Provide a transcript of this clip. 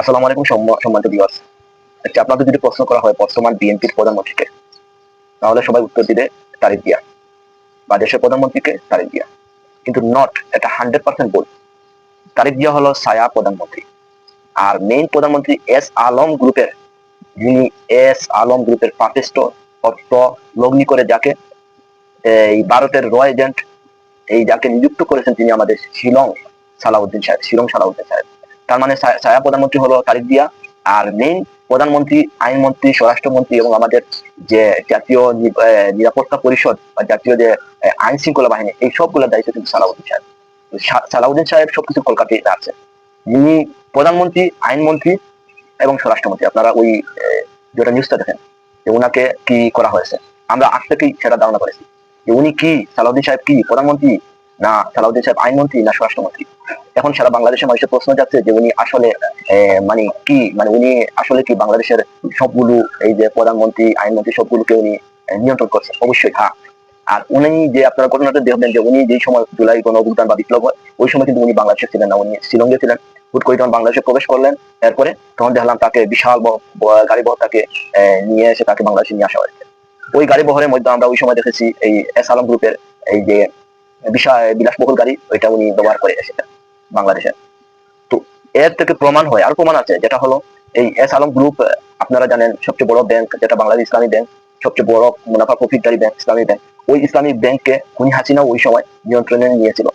আসসালামু আলাইকুম সম্মানিত ভিউয়ার্স। আচ্ছা, আপনাদের যদি প্রশ্ন করা হয় বর্তমান বিএনপির প্রধানমন্ত্রীকে, তাহলে সবাই উত্তর দিবে তারেক জিয়া বা দেশের প্রধানমন্ত্রীকে তারেক জিয়া। কিন্তু নট, এটা 100% ভুল। তারেক জিয়া হলো ছায়া প্রধানমন্ত্রী। আর মেইন প্রধানমন্ত্রী এস আলম গ্রুপের, যিনি এস আলম গ্রুপের পাপিষ্ট অর্থ লগ্নি করে যাকে এই ভারতের র এজেন্ট এই যাকে নিযুক্ত করেছেন, তিনি আমাদের শিলং সালাউদ্দিন সাহেব। তার মানে ছায়া প্রধানমন্ত্রী হলো তারেক জিয়া। আর মেইন প্রধানমন্ত্রী, আইনমন্ত্রী, স্বরাষ্ট্রমন্ত্রী এবং আমাদের যে জাতীয় নিরাপত্তা পরিষদ বা জাতীয় যে আইন শৃঙ্খলা বাহিনী, এই সবগুলোর দায়িত্ব কিন্তু সালাউদ্দিন সাহেব। সালাউদ্দিন সাহেব সবকিছু কলকাতায় আছে। যিনি প্রধানমন্ত্রী, আইনমন্ত্রী এবং স্বরাষ্ট্রমন্ত্রী। আপনারা ওই যেটা নিউজটা দেখেন যে উনাকে কি করা হয়েছে, আমরা আজ থেকেই সেটা ধারণা করেছি যে উনি কি, সালাউদ্দিন সাহেব কি প্রধানমন্ত্রী, না সালাউদ্দিন সাহেব আইনমন্ত্রী, না স্বরাষ্ট্রমন্ত্রী। এখন সারা বাংলাদেশের মানুষের প্রশ্ন যাচ্ছে যে উনি আসলে মানে কি, মানে উনি আসলে কি বাংলাদেশের সবগুলো এই যে প্রধানমন্ত্রী, আইনমন্ত্রী সবগুলোকে উনি নিয়ন্ত্রণ করছেন? অবশ্যই হ্যাঁ। আর উনি যে আপনারা ঘটনাটা দেখবেন যে উনি যেই সময় জুলাই গণ অভ্যুত্থান বা বিপ্লব হয়, ওই সময় কিন্তু উনি বাংলাদেশে ছিলেন না, উনি শিলংয়ে ছিলেন। হুট করে যখন বাংলাদেশে প্রবেশ করলেন, এরপরে তখন দেখলাম তাকে বিশাল গাড়ি বহর তাকে নিয়ে এসে তাকে বাংলাদেশে নিয়ে আসা হয়েছে। ওই গাড়ি বহরের মধ্যে আমরা ওই সময় দেখেছি এই এস আলম গ্রুপের এই যে বিশাল বিলাসবহুল গাড়ি, ওইটা উনি ব্যবহার করে এসেছেন বাংলাদেশে। তো এর থেকে প্রমাণ হয়, আর প্রমাণ আছে, যেটা হলো এই এস আলম গ্রুপ, আপনারা জানেন সবচেয়ে বড় ব্যাংক যেটা বাংলাদেশ ইসলামী ব্যাংক, সবচেয়ে বড় মুনাফা প্রফিটকারী ব্যাংক ইসলামী ব্যাংক। ওই ইসলামী ব্যাংককে খুনি হাসিনা ওই সময় নিয়ন্ত্রণে নিয়েছিল।